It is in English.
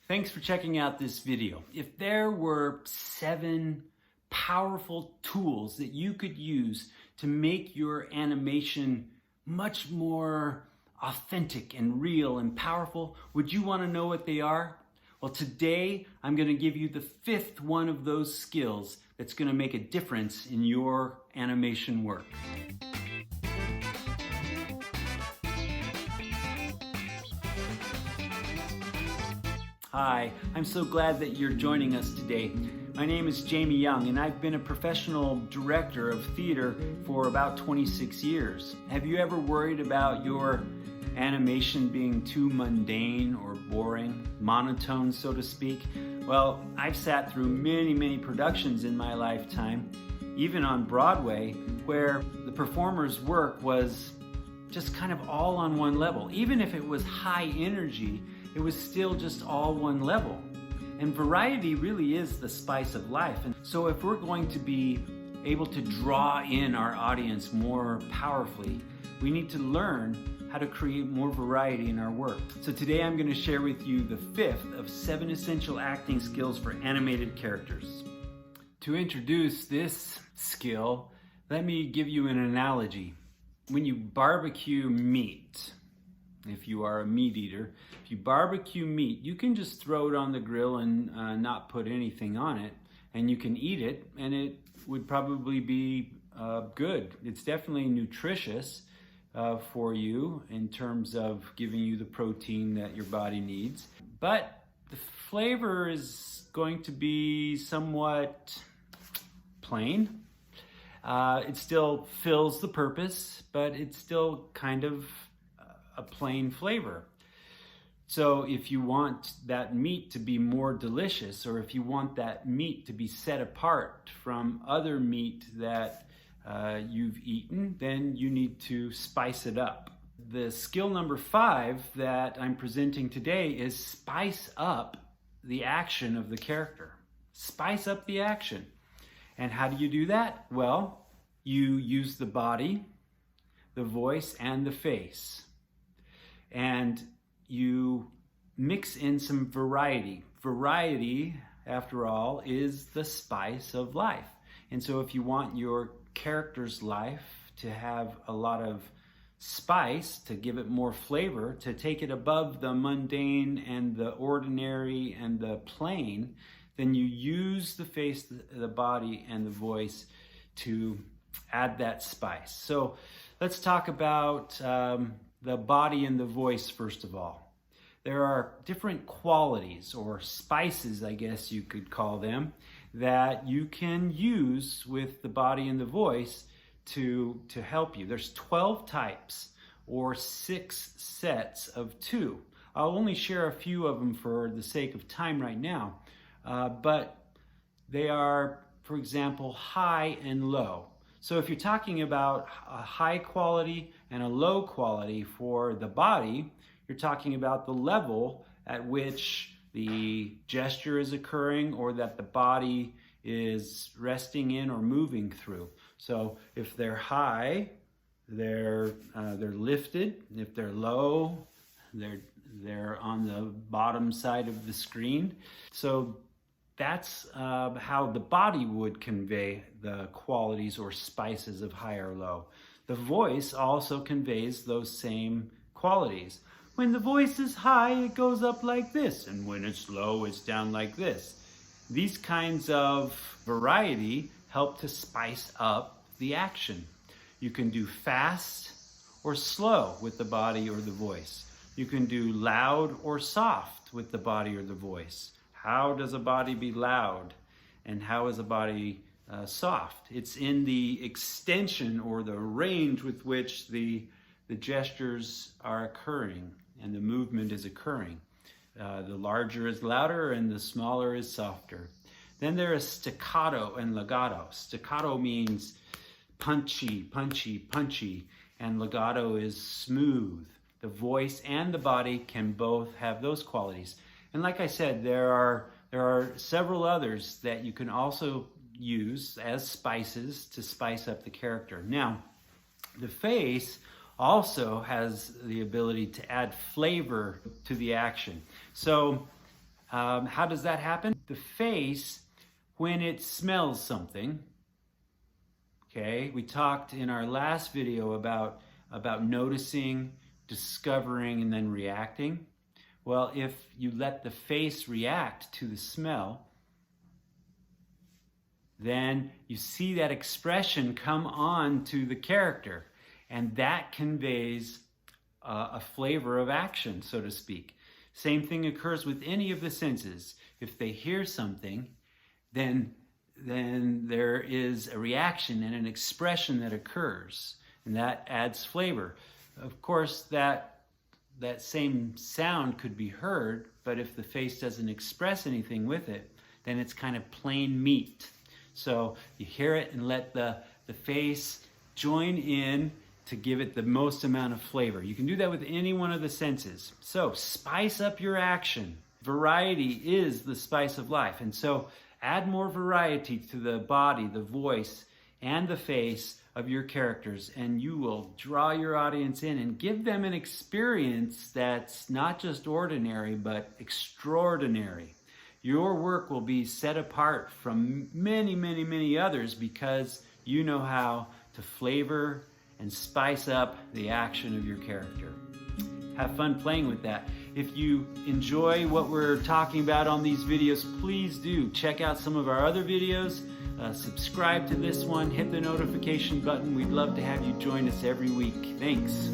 Thanks for checking out this video. If there were 7 powerful tools that you could use to make your animation much more authentic and real and powerful, would you want to know what they are? Well, today I'm going to give you the 5th one of those skills that's going to make a difference in your animation work. Hi, I'm so glad that you're joining us today. My name is Jamie Young, and I've been a professional director of theater for about 26 years. Have you ever worried about your animation being too mundane or boring, monotone, so to speak? Well, I've sat through many productions in my lifetime, even on Broadway, where the performer's work was just kind of all on one level. Even if it was high energy, it was still just all one level. And variety really is the spice of life. And so if we're going to be able to draw in our audience more powerfully, we need to learn how to create more variety in our work. So today I'm going to share with you the 5th of 7 essential acting skills for animated characters. To introduce this skill, let me give you an analogy. When you barbecue meat, if you are a meat eater, if you barbecue meat, you can just throw it on the grill and not put anything on it, and you can eat it, and it would probably be good. It's definitely nutritious for you in terms of giving you the protein that your body needs. But the flavor is going to be somewhat plain. It still fills the purpose, but it's still kind of a plain flavor. So if you want that meat to be more delicious, or if you want that meat to be set apart from other meat that you've eaten, then you need to spice it up. The skill number 5 that I'm presenting today is spice up the action of the character. Spice up the action. And how do you do that? Well, you use the body, the voice, and the face. And you mix in some variety. Variety, after all, is the spice of life. And so if you want your character's life to have a lot of spice, to give it more flavor, to take it above the mundane and the ordinary and the plain, then you use the face, the body, and the voice to add that spice. So let's talk about the body and the voice first of all. There are different qualities, or spices, I guess you could call them, that you can use with the body and the voice to help you. There's 12 types, or 6 sets of 2. I'll only share a few of them for the sake of time right now, but they are, for example, high and low. So if you're talking about a high quality and a low quality for the body, you're talking about the level at which the gesture is occurring or that the body is resting in or moving through. So if they're high, they're lifted. If they're low, they're on the bottom side of the screen. So that's how the body would convey the qualities or spices of high or low. The voice also conveys those same qualities. When the voice is high, it goes up like this, and when it's low, it's down like this. These kinds of variety help to spice up the action. You can do fast or slow with the body or the voice. You can do loud or soft with the body or the voice. How does a body be loud, and how is a body soft? It's in the extension or the range with which the gestures are occurring and the movement is occurring. The larger is louder and the smaller is softer. Then there is staccato and legato. Staccato means punchy, punchy, punchy, and legato is smooth. The voice and the body can both have those qualities. And like I said, there are several others that you can also use as spices to spice up the character. Now, the face also has the ability to add flavor to the action. So How does that happen? The face, when it smells something, okay, we talked in our last video about noticing, discovering, and then reacting. Well, if you let the face react to the smell, then you see that expression come on to the character, and that conveys a flavor of action, so to speak. Same thing occurs with any of the senses. If they hear something, then there is a reaction and an expression that occurs, and that adds flavor. Of course, that same sound could be heard, but if the face doesn't express anything with it, then it's kind of plain meat. So you hear it and let the face join in to give it the most amount of flavor. You can do that with any one of the senses. So spice up your action. Variety is the spice of life. And so add more variety to the body, the voice, and the face of your characters, and you will draw your audience in and give them an experience that's not just ordinary, but extraordinary. Your work will be set apart from many, many, many others because you know how to flavor and spice up the action of your character. Have fun playing with that. If you enjoy what we're talking about on these videos, please do check out some of our other videos. Subscribe to this one, hit the notification button. We'd love to have you join us every week. Thanks.